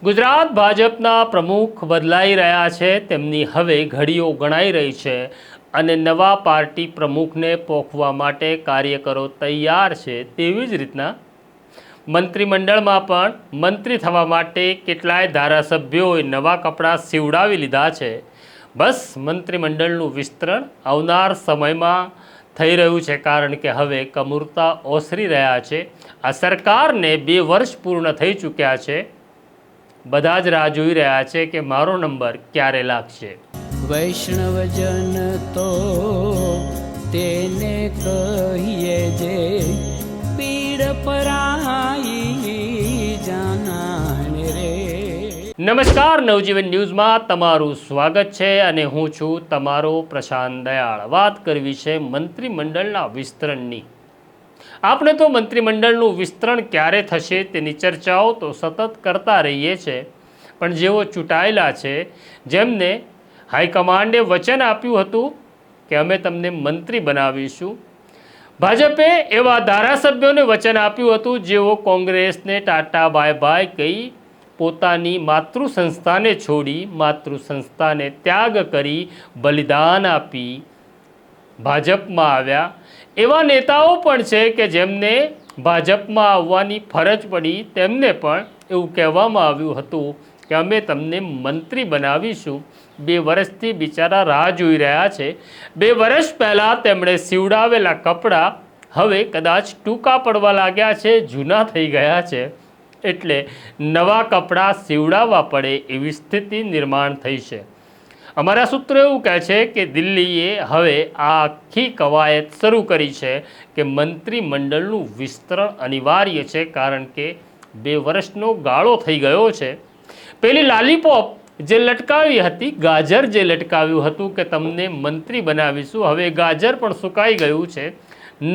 ગુજરાત ભાજપના પ્રમુખ બદલાઈ રહ્યા છે, તેમની હવે ઘડીઓ ગણાઈ રહી છે અને નવા પાર્ટી પ્રમુખને પોખવા માટે કાર્યકરો તૈયાર છે। તેવી જ રીતના મંત્રીમંડળમાં પણ મંત્રી થવા માટે કેટલાય ધારાસભ્યોએ નવા કપડાં સીવડાવી લીધા છે। બસ મંત્રીમંડળનું વિસ્તરણ આવનાર સમયમાં થઈ રહ્યું છે, કારણ કે હવે કમુરતા ઓસરી રહ્યા છે। આ સરકારને 2 વર્ષ પૂર્ણ થઈ ચૂક્યા છે। બધા જ રાહ જોઈ રહ્યા છે કે મારો નંબર ક્યારે લાગશે। વૈષ્ણવજન તો તેને કહીએ જે પીડ પરાઈ જાનાને રે। નમસ્કાર, નવજીવન ન્યૂઝમાં તમારું સ્વાગત છે અને હું છું તમારો પ્રશાંત દયાળ। વાત કરવી છે મંત્રીમંડળના વિસ્તરણની। આપણે તો મંત્રીમંડળનું વિસ્તરણ ક્યારે થશે તેની ચર્ચાઓ તો સતત કરતા રહીએ છીએ, પણ જેઓ ચૂંટાયેલા છે, જેમને હાઈકમાન્ડે વચન આપ્યું હતું કે અમે તમને મંત્રી બનાવીશું, ભાજપે એવા ધારાસભ્યોને વચન આપ્યું હતું જેઓ કોંગ્રેસને ટાટા બાય બાય કહી પોતાની માતૃ સંસ્થાને છોડી, માતૃ સંસ્થાને ત્યાગ કરી, બલિદાન આપી ભાજપમાં આવ્યા। એવા નેતાઓ પણ છે કે જેમને ભાજપમાં આવવાની ફરજ પડી, તેમને પણ એવું કહેવામાં આવ્યું હતું કે અમે તમને મંત્રી બનાવીશું। 2 વર્ષથી બિચારા રાહ જોઈ રહ્યા છે। 2 વર્ષ પહેલાં તેમણે સીવડાવેલા કપડાં હવે કદાચ ટૂંકા પડવા લાગ્યા છે, જૂના થઈ ગયા છે, એટલે નવા કપડાં સીવડાવવા પડે એવી સ્થિતિ નિર્માણ થઈ છે। અમારા સૂત્રો એવું કહે છે કે દિલ્હીએ હવે આ આખી કવાયત શરૂ કરી છે કે મંત્રીમંડળનું વિસ્તરણ અનિવાર્ય છે, કારણ કે 2 વર્ષનો ગાળો થઈ ગયો છે। પેલી લાલીપોપ જે લટકાવી હતી, ગાજર જે લટકાવ્યું હતું કે તમને મંત્રી બનાવીશું, હવે ગાજર પણ સુકાઈ ગયું છે,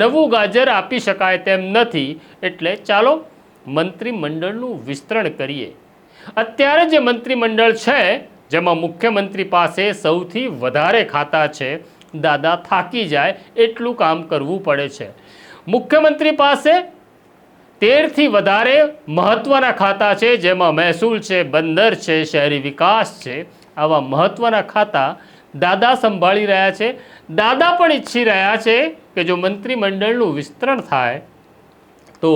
નવું ગાજર આપી શકાય તેમ નથી, એટલે ચાલો મંત્રીમંડળનું વિસ્તરણ કરીએ। અત્યારે જે મંત્રીમંડળ છે, જેમાં મુખ્યમંત્રી પાસે સૌથી વધારે ખાતા છે, દાદા થાકી જાય એટલું કામ કરવું પડે છે। મુખ્યમંત્રી પાસે 13થી વધારે મહત્વના ખાતા છે, જેમાં મહેસૂલ છે, બંદર છે, શહેરી વિકાસ છે। આવા મહત્વના ખાતા દાદા સંભાળી રહ્યા છે। દાદા પણ ઈચ્છી રહ્યા છે કે જો મંત્રીમંડળનું વિસ્તરણ થાય તો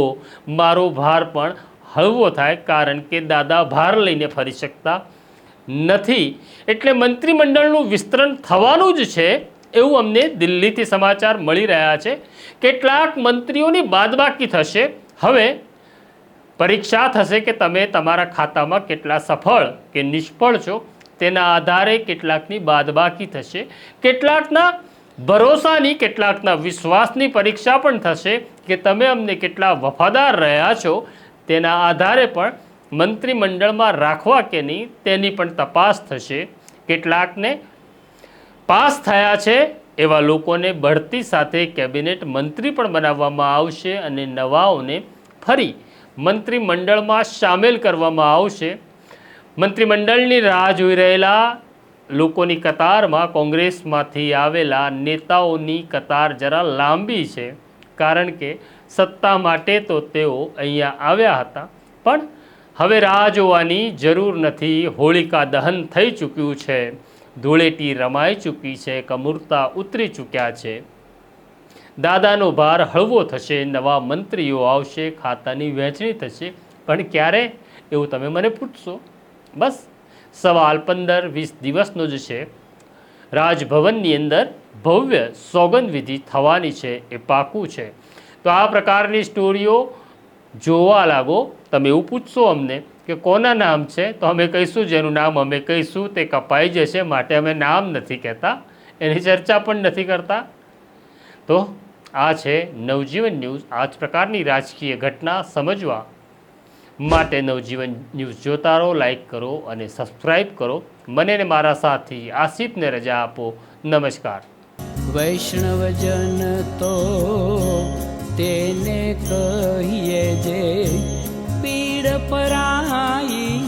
મારો ભાર પણ હળવો થાય, કારણ કે દાદા ભાર લઈને ફરી શકતા નથી, એટલે મંત્રીમંડળનું વિસ્તરણ થવાનું જ છે એવું અમને દિલ્હીથી સમાચાર મળી રહ્યા છે। કેટલાક મંત્રીઓની બાદબાકી થશે। હવે પરીક્ષા થશે કે તમે તમારા ખાતામાં કેટલા સફળ કે નિષ્ફળ છો, તેના આધારે કેટલાકની બાદબાકી થશે। કેટલાકના ભરોસાની, કેટલાકના વિશ્વાસની પરીક્ષા પણ થશે કે તમે અમને કેટલા વફાદાર રહ્યા છો, તેના આધારે પણ મંત્રીમંડળમાં રાખવા કે નહીં તેની પણ તપાસ થશે। કેટલાકને પાસ થયા છે એવા લોકોને બઢતી સાથે કેબિનેટ મંત્રી પણ બનાવવામાં આવશે અને નવાઓને ફરી મંત્રીમંડળમાં સામેલ કરવામાં આવશે। મંત્રીમંડળની રાહ જોઈ રહેલા લોકોની કતારમાં કોંગ્રેસમાંથી આવેલા નેતાઓની કતાર જરા લાંબી છે, કારણ કે સત્તા માટે તો તેઓ અહીંયા આવ્યા હતા, પણ હવે રાહ જોવાની જરૂર નથી। હોળિકા દહન થઈ ચૂક્યું છે, ધૂળેટી રમાઈ ચૂકી છે, કમુરતા ઉતરી ચૂક્યા છે। દાદાનો ભાર હળવો થશે, નવા મંત્રીઓ આવશે, ખાતાની વહેંચણી થશે, પણ ક્યારે એવું તમે મને પૂછશો। બસ સવાલ 15-20 દિવસનો જ છે। રાજભવનની અંદર ભવ્ય સોગંદવિધિ થવાની છે, એ પાકું છે। તો આ પ્રકારની સ્ટોરીઓ જોવા લાગો। તમે એવું પૂછશો અમને કે કોના નામ છે, તો અમે કહીશું જેનું નામ અમે કહીશું તે કપાઈ જશે, માટે અમે નામ નથી કહેતા, એની ચર્ચા પણ નથી કરતા। તો આ છે નવજીવન ન્યૂઝ। આ જ પ્રકારની રાજકીય ઘટના સમજવા માટે નવજીવન ન્યૂઝ જોતા રહો, લાઈક કરો અને સબસ્ક્રાઈબ કરો। મને ને મારા સાથી આસિફને રજા આપો। નમસ્કાર। વૈષ્ણવજન તો તેને કહીએ જે પીડ પરાઈ